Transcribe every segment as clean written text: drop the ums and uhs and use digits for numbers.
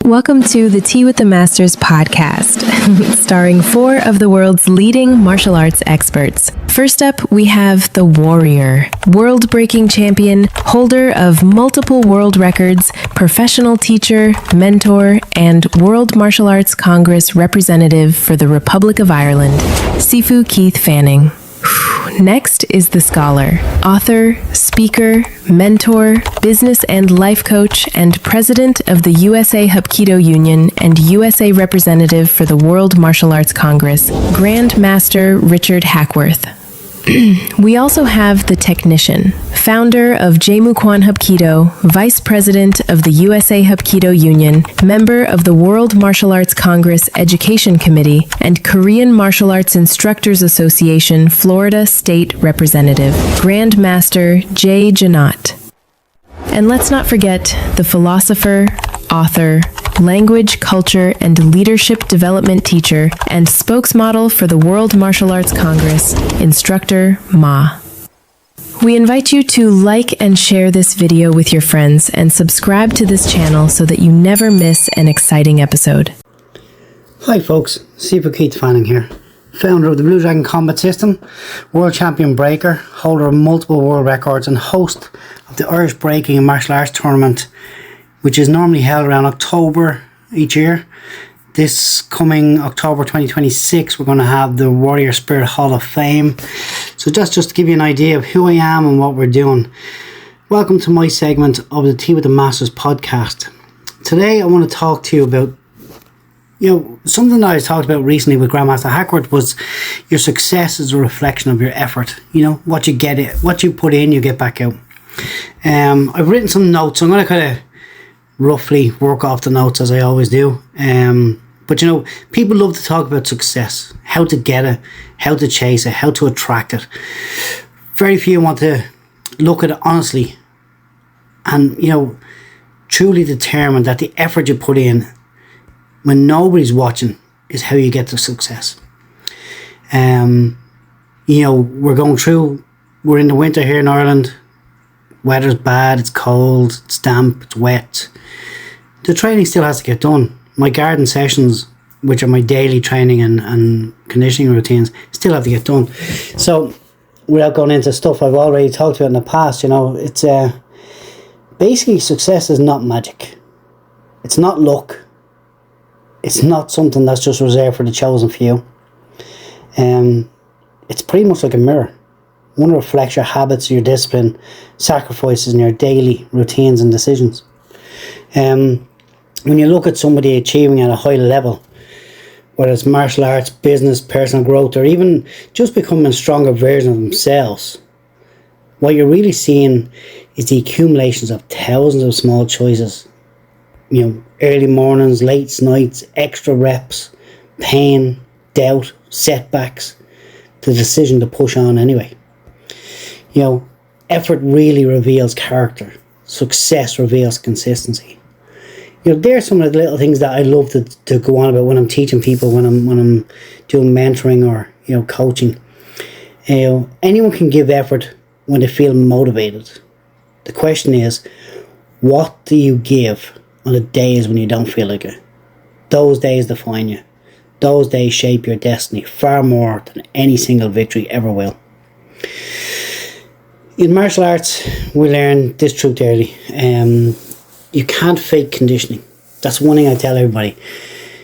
Welcome to the Tea with the Masters podcast, starring 4 of the world's leading martial arts experts. First up, we have the Warrior, world-breaking champion, holder of multiple world records, professional teacher, mentor, and World Martial Arts Congress representative for the Republic of Ireland, Sifu Keith Fanning. Next is the Scholar, author, speaker, mentor, business and life coach, and president of the USA Hapkido Union and USA representative for the World Martial Arts Congress, Grandmaster Richard Hackworth. We also have the Technician, founder of JaeMuKwan Hapkido, vice president of the USA Hapkido Union, member of the World Martial Arts Congress Education Committee, and Korean Martial Arts Instructors Association Florida State Representative, Grandmaster Jeannotte. And let's not forget the philosopher, author, language, culture, and leadership development teacher, and spokesmodel for the World Martial Arts Congress, Instructor Ma. We invite you to like and share this video with your friends and subscribe to this channel so that you never miss an exciting episode. Hi folks, Sifu Keith Fanning here, founder of the Blue Dragon Combat System, world champion breaker, holder of multiple world records, and host of the Irish Breaking and Martial Arts Tournament, which is normally held around October each year. This coming October 2026, we're going to have the Warrior Spirit Hall of Fame. So that's just to give you an idea of who I am and what we're doing. Welcome to my segment of the Tea with the Masters podcast. Today I want to talk to you about, something that I talked about recently with Grandmaster Hackworth was your success is a reflection of your effort. What you put in, you get back out. I've written some notes, so I'm going to kind of roughly work off the notes as I always do. But people love to talk about success, how to get it, how to chase it, how to attract it. Very few want to look at it honestly and, truly determine that the effort you put in when nobody's watching is how you get to success. We're in the winter here in Ireland. Weather's bad, it's cold, it's damp, it's wet. The training still has to get done. My garden sessions, which are my daily training and conditioning routines, still have to get done. So, without going into stuff I've already talked about in the past, it's basically success is not magic. It's not luck. It's not something that's just reserved for the chosen few. It's pretty much like a mirror. One reflects your habits, your discipline, sacrifices in your daily routines and decisions. When you look at somebody achieving at a high level, whether it's martial arts, business, personal growth, or even just becoming a stronger version of themselves, what you're really seeing is the accumulations of thousands of small choices. Early mornings, late nights, extra reps, pain, doubt, setbacks, the decision to push on anyway. Effort really reveals character. Success reveals consistency. There are some of the little things that I love to go on about when I'm teaching people, when I'm doing mentoring or coaching. Anyone can give effort when they feel motivated. The question is, what do you give on the days when you don't feel like it? Those days define you. Those days shape your destiny far more than any single victory ever will. In martial arts, we learn this truth early. You can't fake conditioning. That's one thing I tell everybody.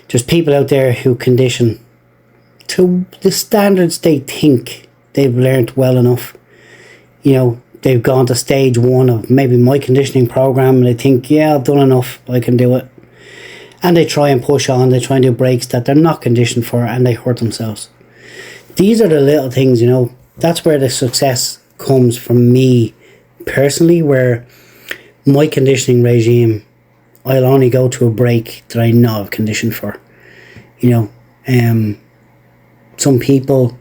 There's people out there who condition to the standards they think they've learned well enough. They've gone to stage 1 of maybe my conditioning program and they think, yeah, I've done enough, I can do it. And they try and push on, they try and do breaks that they're not conditioned for and they hurt themselves. These are the little things, that's where the success comes from me personally, where my conditioning regime, I'll only go to a break that I know I've conditioned for. Some people,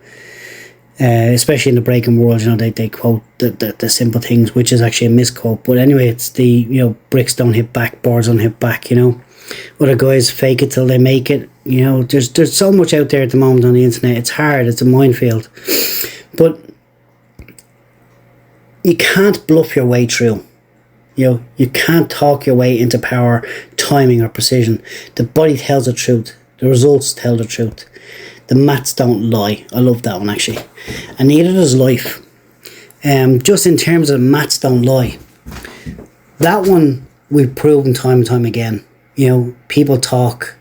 especially in the breaking world, they quote the simple things, which is actually a misquote. But anyway, it's the bricks don't hit back, boards don't hit back. Other guys fake it till they make it. There's so much out there at the moment on the internet. It's hard. It's a minefield. But you can't bluff your way through. You can't talk your way into power, timing or precision. The body tells the truth. The results tell the truth. The maths don't lie. I love that one actually. And neither does life. Just in terms of maths don't lie. That one we've proven time and time again. People talk.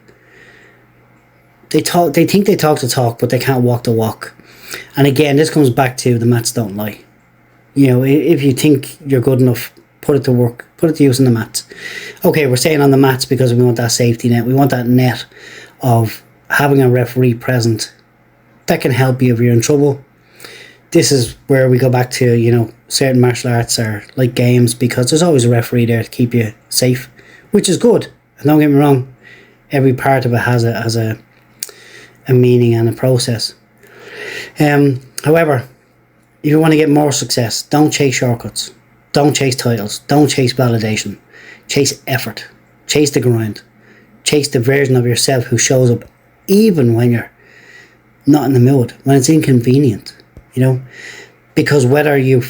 They think they talk the talk, but they can't walk the walk. And again, this comes back to the maths don't lie. If you think you're good enough, put it to work. Put it to use in the maths. Okay, we're saying on the maths because we want that safety net. We want that net of having a referee present that can help you if you're in trouble. This is where we go back to, certain martial arts are like games because there's always a referee there to keep you safe, which is good. And don't get me wrong, every part of it has a meaning and a process. However, if you want to get more success, don't chase shortcuts. Don't chase titles. Don't chase validation. Chase effort. Chase the grind. Chase the version of yourself who shows up even when you're not in the mood, when it's inconvenient, because whether you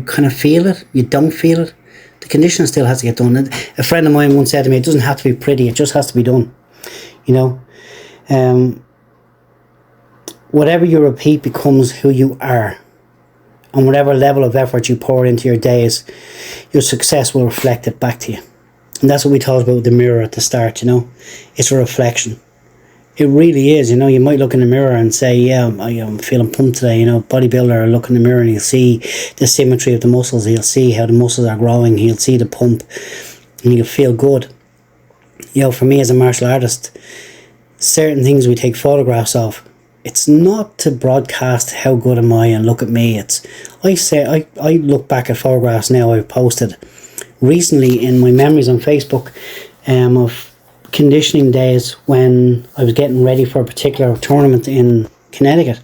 kind of feel it, you don't feel it, the conditioning still has to get done. A friend of mine once said to me, it doesn't have to be pretty, it just has to be done. Whatever you repeat becomes who you are. And whatever level of effort you pour into your days, your success will reflect it back to you. And that's what we talked about with the mirror at the start, It's a reflection. It really is, You might look in the mirror and say, yeah, I'm feeling pumped today, Bodybuilder will look in the mirror and he'll see the symmetry of the muscles. He'll see how the muscles are growing. He'll see the pump and he'll feel good. For me as a martial artist, certain things we take photographs of. It's not to broadcast how good am I and look at me. I look back at photographs now I've posted recently in my memories on Facebook of conditioning days when I was getting ready for a particular tournament in Connecticut.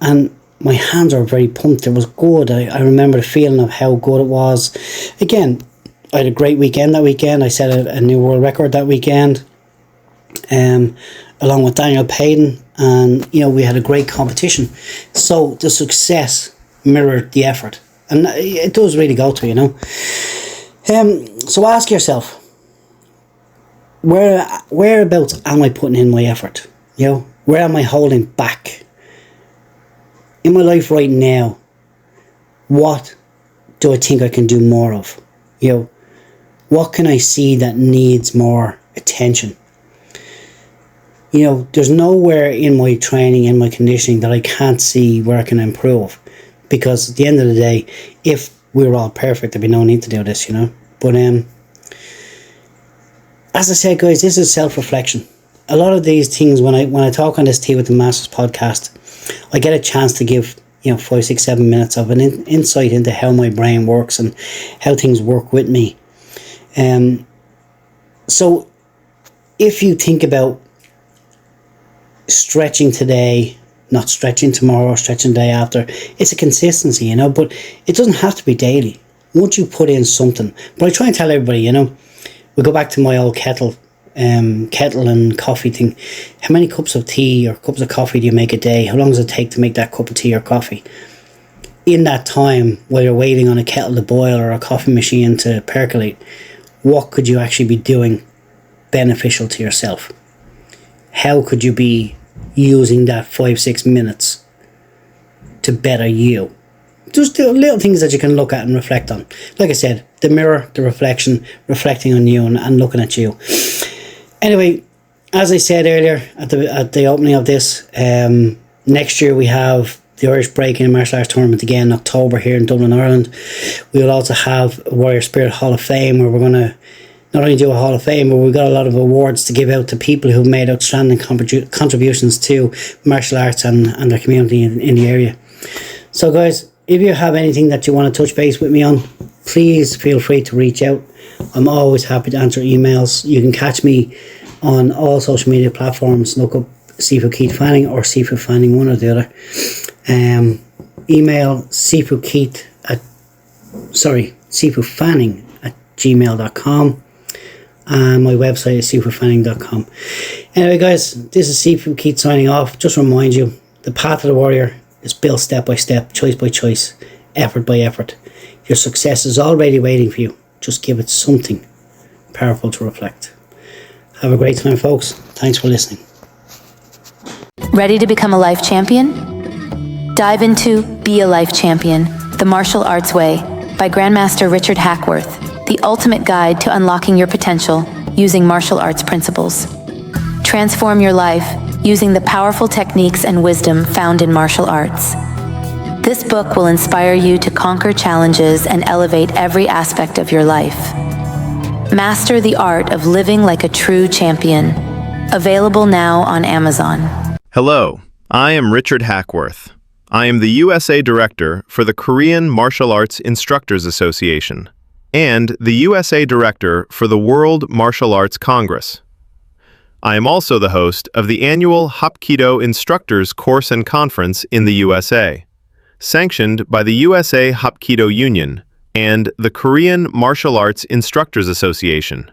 And my hands were very pumped. It was good. I remember the feeling of how good it was. Again, I had a great weekend that weekend. I set a new world record that weekend. Along with Daniel Payton, and we had a great competition. So the success mirrored the effort, and it does really go to so ask yourself, whereabouts am I putting in my effort? Where am I holding back in my life right now? What do I think I can do more of? What can I see that needs more attention? There's nowhere in my training, in my conditioning that I can't see where I can improve. Because at the end of the day, if we were all perfect, there'd be no need to do this, But as I said, guys, this is self-reflection. A lot of these things, when I talk on this Tea with the Masters podcast, I get a chance to give 5, 6, 7 minutes of an insight into how my brain works and how things work with me. So if you think about stretching today, not stretching tomorrow, stretching the day after, it's a consistency, but it doesn't have to be daily. Once you put in something, but I try and tell everybody, we go back to my old kettle and coffee thing. How many cups of tea or cups of coffee do you make a day? How long does it take to make that cup of tea or coffee? In that time, while you're waiting on a kettle to boil or a coffee machine to percolate, what could you actually be doing beneficial to yourself? How could you be using that 5, 6 minutes to better you? Just the little things that you can look at and reflect on. Like I said, the mirror, the reflection, reflecting on you and looking at you. Anyway, as I said earlier at the opening of this, next year we have the Irish Breaking and Martial Arts Tournament again in October here in Dublin, Ireland. We will also have a Warrior Spirit Hall of Fame, where we're going to not only do a Hall of Fame, but we've got a lot of awards to give out to people who've made outstanding contributions to martial arts and their community in the area. So guys, if you have anything that you want to touch base with me on, please feel free to reach out. I'm always happy to answer emails. You can catch me on all social media platforms. Look up Sifu Keith Fanning or Sifu Fanning, one or the other. Email sifufanning@gmail.com. And my website is sifufanning.com. Anyway guys, this is Sifu Keith signing off. Just remind you, the path of the warrior is built step by step, choice by choice, effort by effort. Your success is already waiting for you. Just give it something powerful to reflect. Have a great time, folks. Thanks for listening. Ready to become a life champion? Dive into Be a Life Champion, The Martial Arts Way by Grandmaster Richard Hackworth, the ultimate guide to unlocking your potential using martial arts principles. Transform your life using the powerful techniques and wisdom found in martial arts. This book will inspire you to conquer challenges and elevate every aspect of your life. Master the art of living like a true champion. Available now on Amazon. Hello, I am Richard Hackworth. I am the USA Director for the Korean Martial Arts Instructors Association and the USA Director for the World Martial Arts Congress. I am also the host of the annual Hapkido Instructors Course and Conference in the USA, sanctioned by the USA Hapkido Union and the Korean Martial Arts Instructors Association.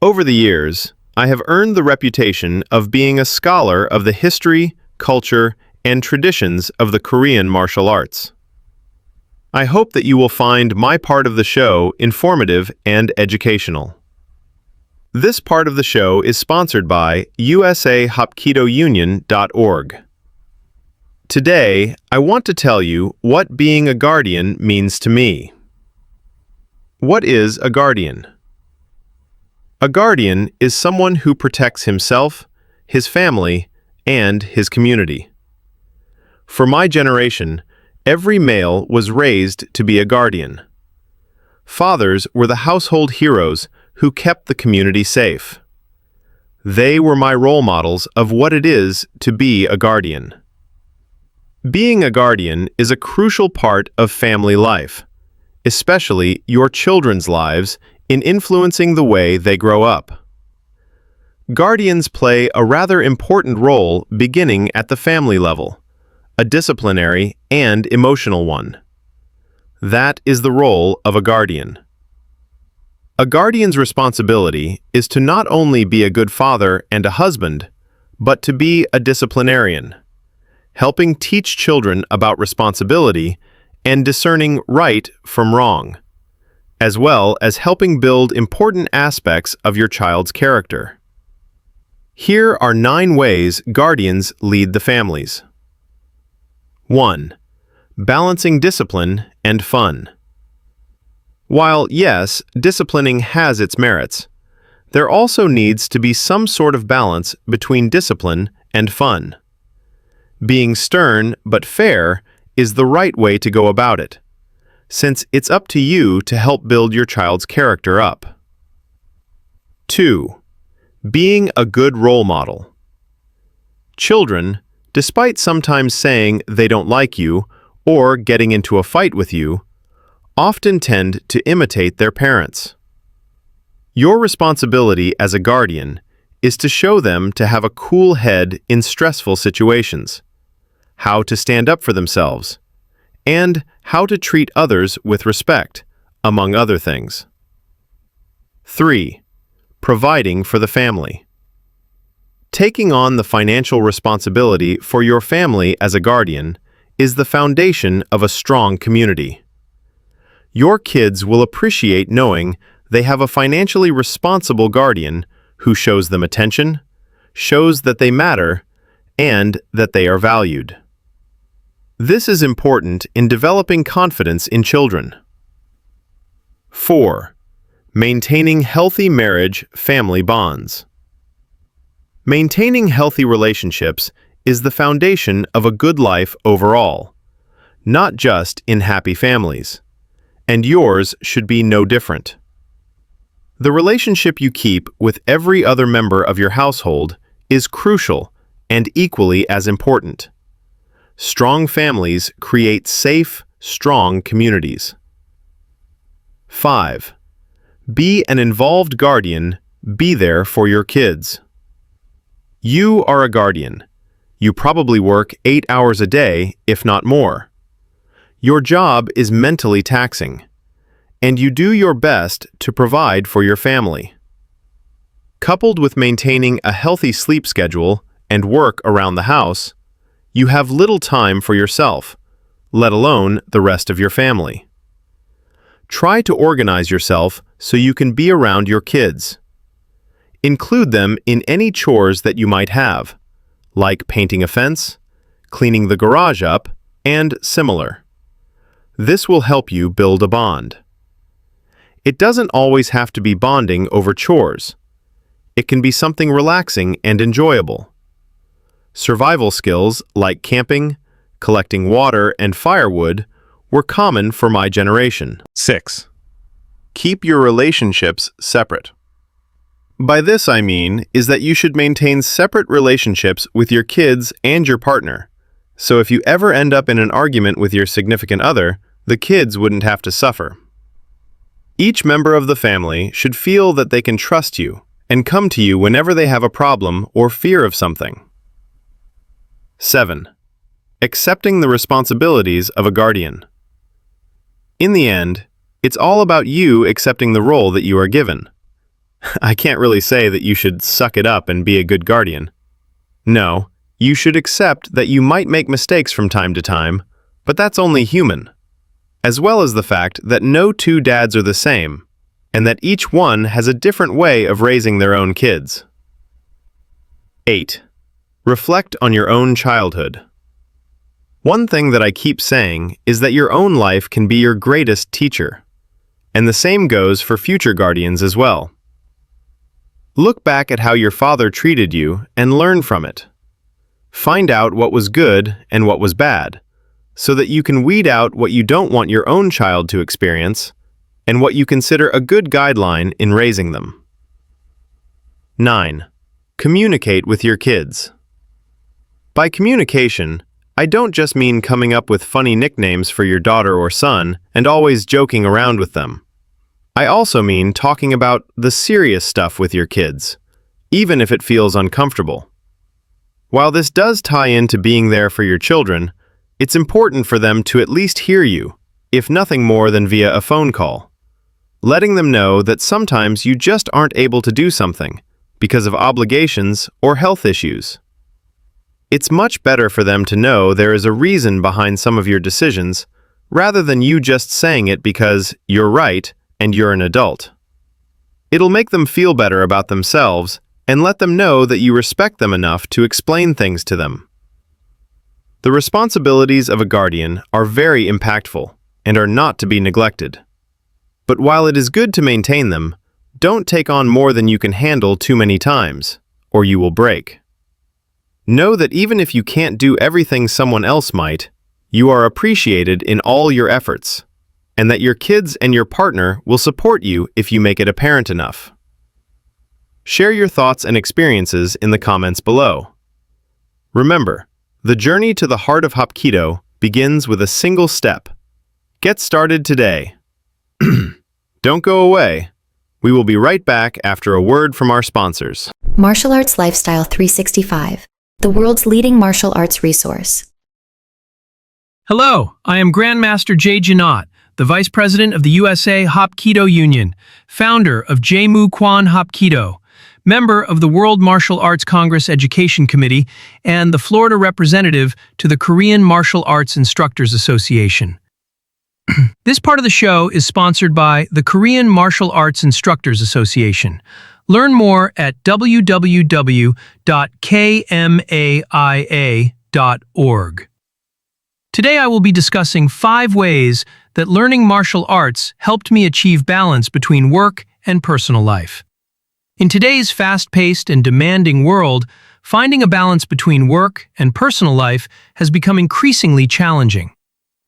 Over the years, I have earned the reputation of being a scholar of the history, culture, and traditions of the Korean martial arts. I hope that you will find my part of the show informative and educational. This part of the show is sponsored by usahapkidounion.org. Today, I want to tell you what being a guardian means to me. What is a guardian? A guardian is someone who protects himself, his family, and his community. For my generation, every male was raised to be a guardian. Fathers were the household heroes who kept the community safe. They were my role models of what it is to be a guardian. Being a guardian is a crucial part of family life, especially your children's lives, in influencing the way they grow up. Guardians play a rather important role beginning at the family level, a disciplinary and emotional one. That is the role of a guardian. A guardian's responsibility is to not only be a good father and a husband, but to be a disciplinarian, helping teach children about responsibility and discerning right from wrong, as well as helping build important aspects of your child's character. Here are 9 ways guardians lead the families. 1. Balancing discipline and fun. While, yes, disciplining has its merits, there also needs to be some sort of balance between discipline and fun. Being stern but fair is the right way to go about it, since it's up to you to help build your child's character up. 2. Being a good role model. Children, despite sometimes saying they don't like you or getting into a fight with you, often tend to imitate their parents. Your responsibility as a guardian is to show them to have a cool head in stressful situations, how to stand up for themselves, and how to treat others with respect, among other things. 3. Providing for the family. Taking on the financial responsibility for your family as a guardian is the foundation of a strong community. Your kids will appreciate knowing they have a financially responsible guardian who shows them attention, shows that they matter, and that they are valued. This is important in developing confidence in children. 4. Maintaining healthy marriage-family bonds. Maintaining healthy relationships is the foundation of a good life overall, not just in happy families, and yours should be no different. The relationship you keep with every other member of your household is crucial and equally as important. Strong families create safe, strong communities. 5. Be an involved guardian. Be there for your kids. You are a guardian. You probably work 8 hours a day, if not more. Your job is mentally taxing, and you do your best to provide for your family. Coupled with maintaining a healthy sleep schedule and work around the house, you have little time for yourself, let alone the rest of your family. Try to organize yourself so you can be around your kids. Include them in any chores that you might have, like painting a fence, cleaning the garage up, and similar. This will help you build a bond. It doesn't always have to be bonding over chores. It can be something relaxing and enjoyable. Survival skills like camping, collecting water, and firewood were common for my generation. 6. Keep your relationships separate. By this I mean is that you should maintain separate relationships with your kids and your partner. So if you ever end up in an argument with your significant other, the kids wouldn't have to suffer. Each member of the family should feel that they can trust you and come to you whenever they have a problem or fear of something. 7. Accepting the responsibilities of a guardian. In the end, it's all about you accepting the role that you are given. I can't really say that you should suck it up and be a good guardian. No, you should accept that you might make mistakes from time to time, but that's only human, as well as the fact that no two dads are the same, and that each one has a different way of raising their own kids. 8. Reflect on your own childhood. One thing that I keep saying is that your own life can be your greatest teacher, and the same goes for future guardians as well. Look back at how your father treated you and learn from it. Find out what was good and what was bad, so that you can weed out what you don't want your own child to experience and what you consider a good guideline in raising them. 9. Communicate with your kids. By communication, I don't just mean coming up with funny nicknames for your daughter or son and always joking around with them. I also mean talking about the serious stuff with your kids, even if it feels uncomfortable. While this does tie into being there for your children, it's important for them to at least hear you, if nothing more than via a phone call, letting them know that sometimes you just aren't able to do something because of obligations or health issues. It's much better for them to know there is a reason behind some of your decisions, rather than you just saying it because you're right and you're an adult. It'll make them feel better about themselves and let them know that you respect them enough to explain things to them. The responsibilities of a guardian are very impactful and are not to be neglected. But while it is good to maintain them, don't take on more than you can handle too many times, or you will break. Know that even if you can't do everything someone else might, you are appreciated in all your efforts, and that your kids and your partner will support you if you make it apparent enough. Share your thoughts and experiences in the comments below. Remember, the journey to the heart of Hapkido begins with a single step. Get started today. Don't go away. We will be right back after a word from our sponsors. Martial Arts Lifestyle 365, the world's leading martial arts resource. Hello, I am Grandmaster Jeannotte, the Vice President of the USA Hapkido Union, founder of JaeMuKwan Hapkido, member of the World Martial Arts Congress Education Committee, and the Florida representative to the Korean Martial Arts Instructors Association. This part of the show is sponsored by the Korean Martial Arts Instructors Association. Learn more at www.kmaia.org. Today I will be discussing 5 ways that learning martial arts helped me achieve balance between work and personal life. In today's fast-paced and demanding world, finding a balance between work and personal life has become increasingly challenging.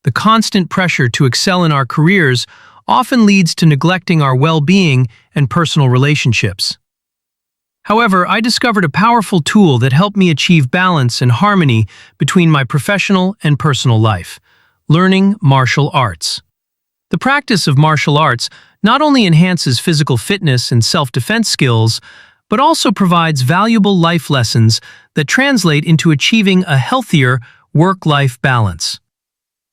The constant pressure to excel in our careers often leads to neglecting our well-being and personal relationships. However, I discovered a powerful tool that helped me achieve balance and harmony between my professional and personal life: learning martial arts. The practice of martial arts not only enhances physical fitness and self-defense skills, but also provides valuable life lessons that translate into achieving a healthier work-life balance.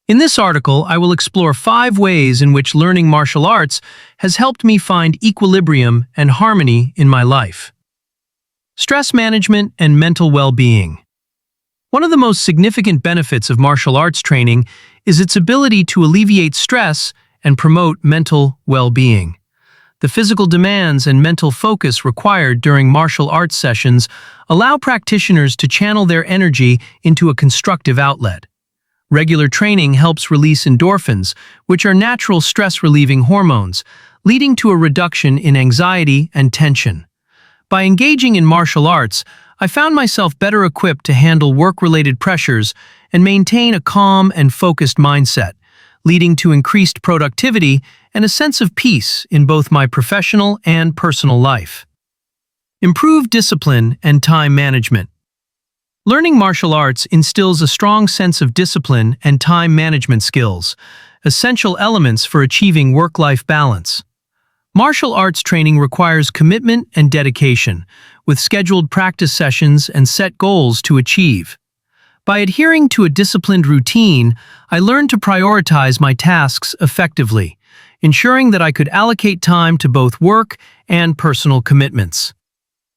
In this article, I will explore 5 ways in which learning martial arts has helped me find equilibrium and harmony in my life. Stress management and mental well-being. One of the most significant benefits of martial arts training is its ability to alleviate stress and promote mental well-being. The physical demands and mental focus required during martial arts sessions allow practitioners to channel their energy into a constructive outlet. Regular training helps release endorphins, which are natural stress-relieving hormones, leading to a reduction in anxiety and tension. By engaging in martial arts, I found myself better equipped to handle work-related pressures and maintain a calm and focused mindset, leading to increased productivity and a sense of peace in both my professional and personal life. Improved discipline and time management. Learning martial arts instills a strong sense of discipline and time management skills, essential elements for achieving work-life balance. Martial arts training requires commitment and dedication, with scheduled practice sessions and set goals to achieve. By adhering to a disciplined routine, I learned to prioritize my tasks effectively, ensuring that I could allocate time to both work and personal commitments.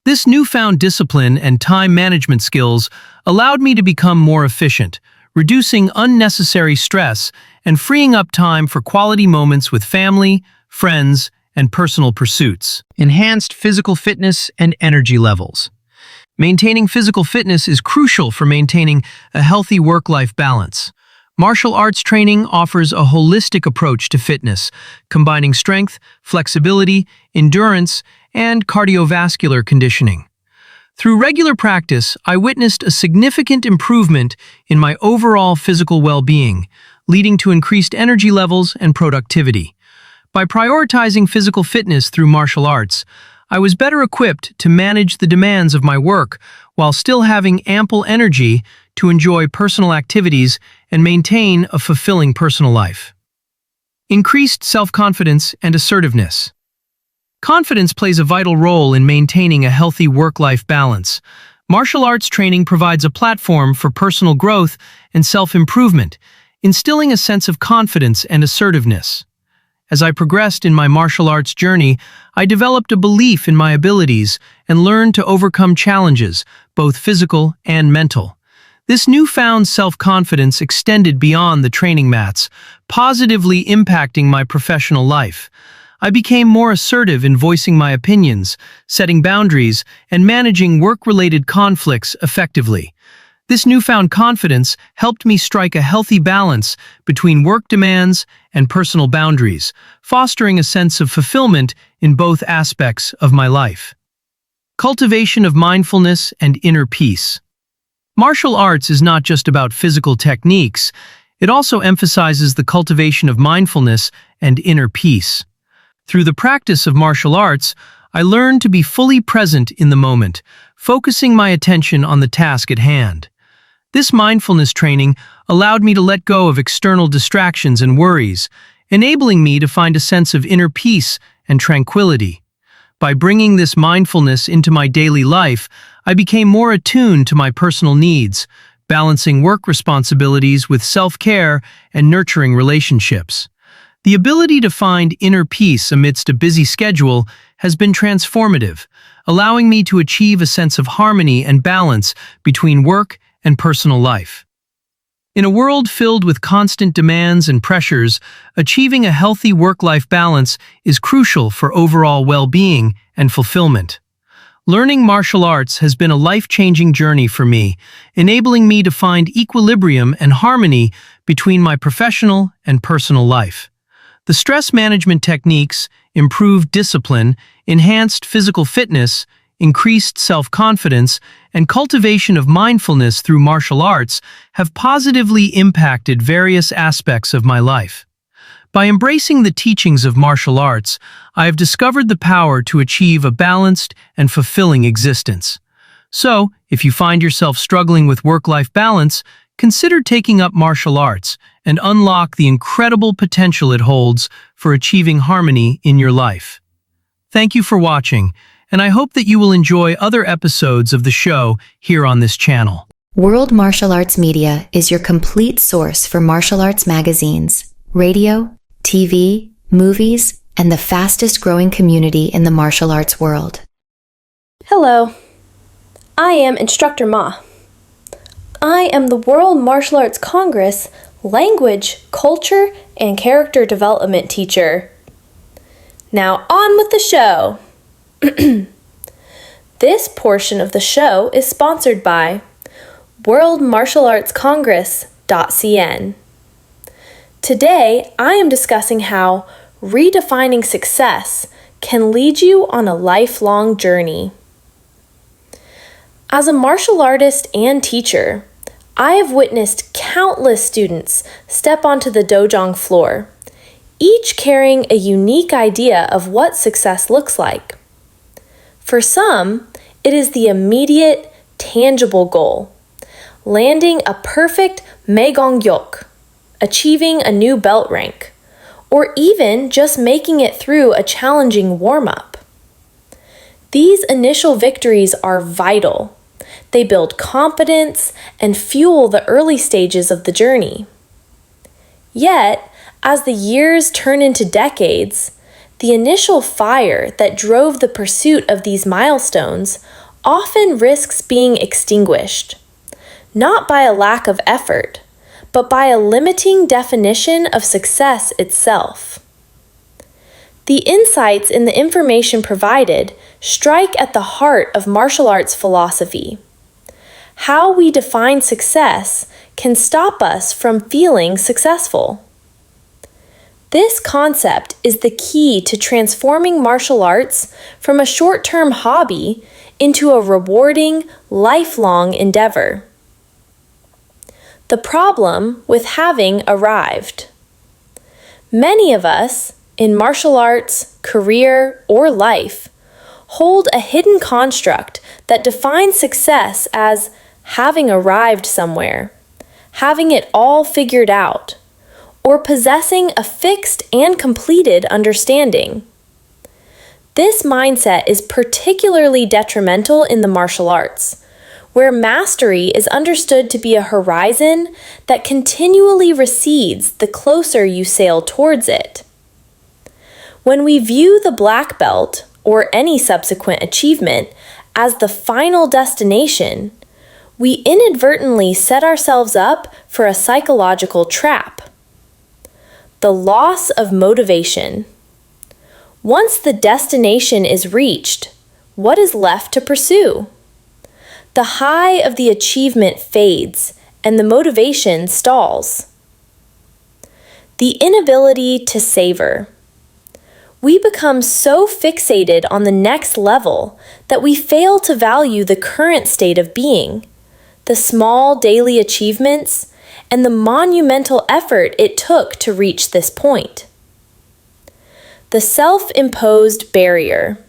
This newfound discipline and time management skills allowed me to become more efficient, reducing unnecessary stress and freeing up time for quality moments with family, friends, and personal pursuits. Enhanced physical fitness and energy levels. Maintaining physical fitness is crucial for maintaining a healthy work-life balance. Martial arts training offers a holistic approach to fitness, combining strength, flexibility, endurance, and cardiovascular conditioning. Through regular practice, I witnessed a significant improvement in my overall physical well-being, leading to increased energy levels and productivity. By prioritizing physical fitness through martial arts, I was better equipped to manage the demands of my work while still having ample energy to enjoy personal activities and maintain a fulfilling personal life. Increased self-confidence and assertiveness. Confidence plays a vital role in maintaining a healthy work-life balance. Martial arts training provides a platform for personal growth and self-improvement, instilling a sense of confidence and assertiveness. As I progressed in my martial arts journey, I developed a belief in my abilities and learned to overcome challenges, both physical and mental. This newfound self-confidence extended beyond the training mats, positively impacting my professional life. I became more assertive in voicing my opinions, setting boundaries, and managing work-related conflicts effectively. This newfound confidence helped me strike a healthy balance between work demands and personal boundaries, fostering a sense of fulfillment in both aspects of my life. Cultivation of mindfulness and inner peace. Martial arts is not just about physical techniques, it also emphasizes the cultivation of mindfulness and inner peace. Through the practice of martial arts, I learned to be fully present in the moment, focusing my attention on the task at hand. This mindfulness training allowed me to let go of external distractions and worries, enabling me to find a sense of inner peace and tranquility. By bringing this mindfulness into my daily life, I became more attuned to my personal needs, balancing work responsibilities with self-care and nurturing relationships. The ability to find inner peace amidst a busy schedule has been transformative, allowing me to achieve a sense of harmony and balance between work and personal life. In a world filled with constant demands and pressures, achieving a healthy work-life balance is crucial for overall well-being and fulfillment. Learning martial arts has been a life-changing journey for me, enabling me to find equilibrium and harmony between my professional and personal life. The stress management techniques, improved discipline, enhanced physical fitness, increased self-confidence, and cultivation of mindfulness through martial arts have positively impacted various aspects of my life. By embracing the teachings of martial arts, I have discovered the power to achieve a balanced and fulfilling existence. So, if you find yourself struggling with work-life balance, consider taking up martial arts and unlock the incredible potential it holds for achieving harmony in your life. Thank you for watching, and I hope that you will enjoy other episodes of the show here on this channel. World Martial Arts Media is your complete source for martial arts magazines, radio, TV, movies, and the fastest growing community in the martial arts world. Hello, I am Instructor Ma. I am the World Martial Arts Congress language, culture, and character development teacher. Now on with the show. This portion of the show is sponsored by worldmartialartscongress.cn. Today, I am discussing how redefining success can lead you on a lifelong journey. As a martial artist and teacher, I have witnessed countless students step onto the dojang floor, each carrying a unique idea of what success looks like. For some, it is the immediate, tangible goal, landing a perfect maegongyok, achieving a new belt rank, or even just making it through a challenging warm-up. These initial victories are vital. They build confidence and fuel the early stages of the journey. Yet, as the years turn into decades, the initial fire that drove the pursuit of these milestones often risks being extinguished, not by a lack of effort, but by a limiting definition of success itself. The insights in the information provided strike at the heart of martial arts philosophy. How we define success can stop us from feeling successful. This concept is the key to transforming martial arts from a short-term hobby into a rewarding, lifelong endeavor. The problem with having arrived. Many of us, in martial arts, career, or life, hold a hidden construct that defines success as having arrived somewhere, having it all figured out, or possessing a fixed and completed understanding. This mindset is particularly detrimental in the martial arts, where mastery is understood to be a horizon that continually recedes the closer you sail towards it. When we view the black belt, or any subsequent achievement, as the final destination, we inadvertently set ourselves up for a psychological trap. The loss of motivation. Once the destination is reached, what is left to pursue? The high of the achievement fades, and the motivation stalls. The inability to savor. We become so fixated on the next level that we fail to value the current state of being, the small daily achievements, and the monumental effort it took to reach this point. The self-imposed barrier.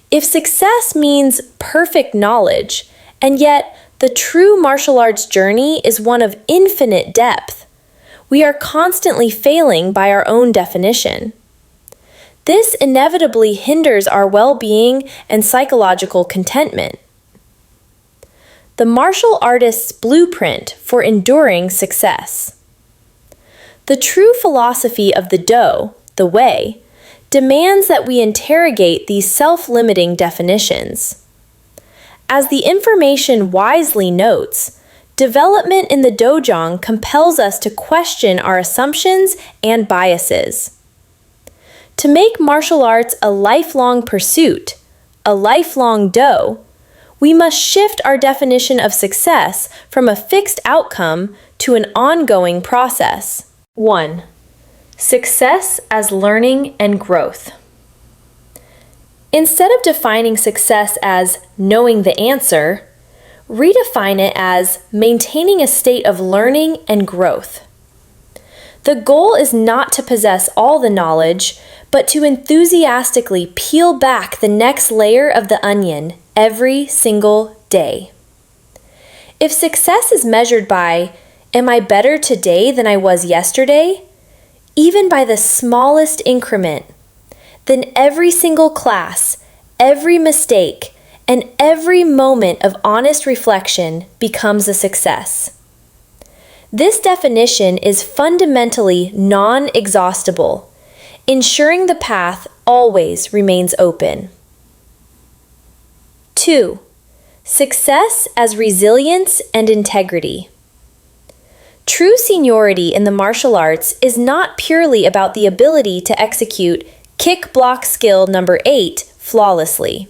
If success means perfect knowledge, and yet the true martial arts journey is one of infinite depth, we are constantly failing by our own definition. This inevitably hinders our well-being and psychological contentment. The martial artist's blueprint for enduring success. The true philosophy of the Do, the way, demands that we interrogate these self-limiting definitions. As the information wisely notes, development in the dojang compels us to question our assumptions and biases. To make martial arts a lifelong pursuit, a lifelong Do, we must shift our definition of success from a fixed outcome to an ongoing process. 1. Success as learning and growth. Instead of defining success as knowing the answer, redefine it as maintaining a state of learning and growth. The goal is not to possess all the knowledge, but to enthusiastically peel back the next layer of the onion every single day. If success is measured by, am I better today than I was yesterday? Even by the smallest increment, then every single class, every mistake, and every moment of honest reflection becomes a success. This definition is fundamentally non-exhaustible, ensuring the path always remains open. 2. Success as resilience and integrity. True seniority in the martial arts is not purely about the ability to execute kick block skill number 8 flawlessly.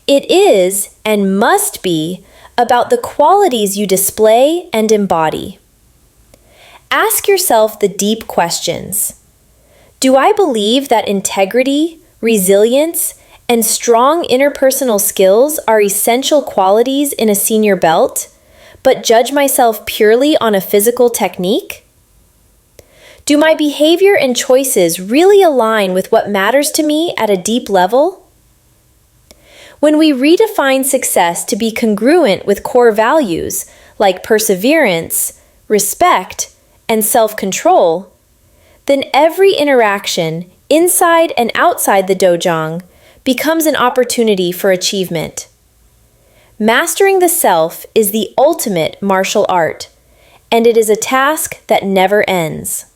It is, and must be, about the qualities you display and embody. Ask yourself the deep questions. Do I believe that integrity, resilience, and strong interpersonal skills are essential qualities in a senior belt, but judge myself purely on a physical technique? Do my behavior and choices really align with what matters to me at a deep level? When we redefine success to be congruent with core values like perseverance, respect, and self-control, then every interaction, inside and outside the dojang, becomes an opportunity for achievement. Mastering the self is the ultimate martial art, and it is a task that never ends.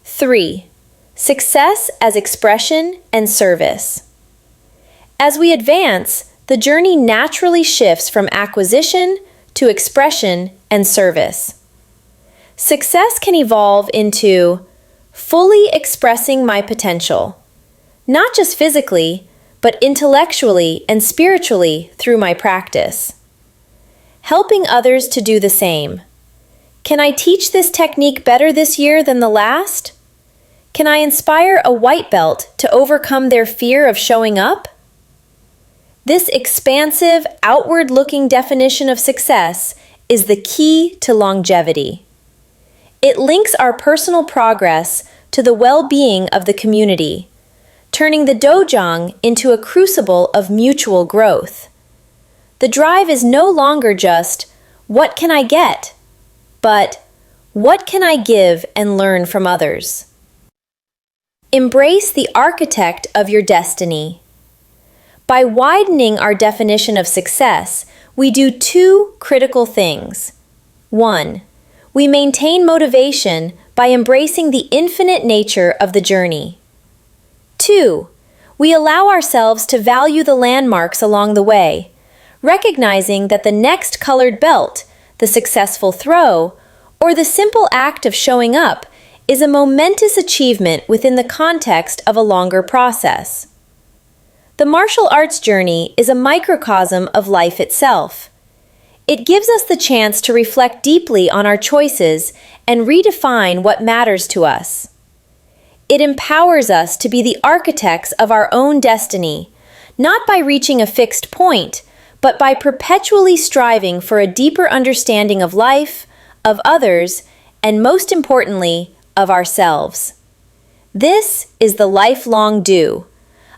3. Success as expression and service. As we advance, the journey naturally shifts from acquisition to expression and service. Success can evolve into fully expressing my potential, not just physically, but intellectually and spiritually through my practice. Helping others to do the same. Can I teach this technique better this year than the last? Can I inspire a white belt to overcome their fear of showing up? This expansive, outward-looking definition of success is the key to longevity. It links our personal progress to the well-being of the community, turning the dojang into a crucible of mutual growth. The drive is no longer just, what can I get? But, what can I give and learn from others? Embrace the architect of your destiny. By widening our definition of success, we do two critical things. 1. We maintain motivation by embracing the infinite nature of the journey. 2. We allow ourselves to value the landmarks along the way, recognizing that the next colored belt, the successful throw, or the simple act of showing up is a momentous achievement within the context of a longer process. The martial arts journey is a microcosm of life itself. It gives us the chance to reflect deeply on our choices and redefine what matters to us. It empowers us to be the architects of our own destiny, not by reaching a fixed point, but by perpetually striving for a deeper understanding of life, of others, and most importantly, of ourselves. This is the lifelong do,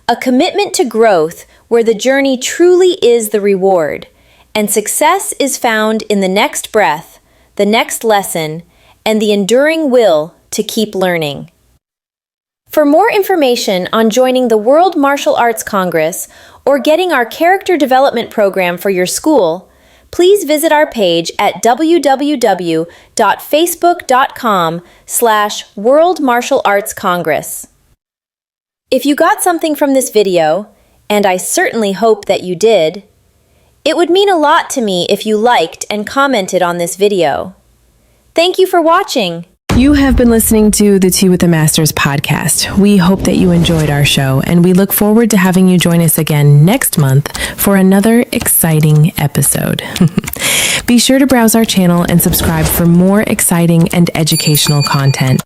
a commitment to growth where the journey truly is the reward, and success is found in the next breath, the next lesson, and the enduring will to keep learning. For more information on joining the World Martial Arts Congress or getting our character development program for your school, please visit our page at www.facebook.com/World Martial Arts Congress. If you got something from this video, and I certainly hope that you did, it would mean a lot to me if you liked and commented on this video. Thank you for watching. You have been listening to the Tea with the Masters podcast. We hope that you enjoyed our show, and we look forward to having you join us again next month for another exciting episode. Be sure to browse our channel and subscribe for more exciting and educational content.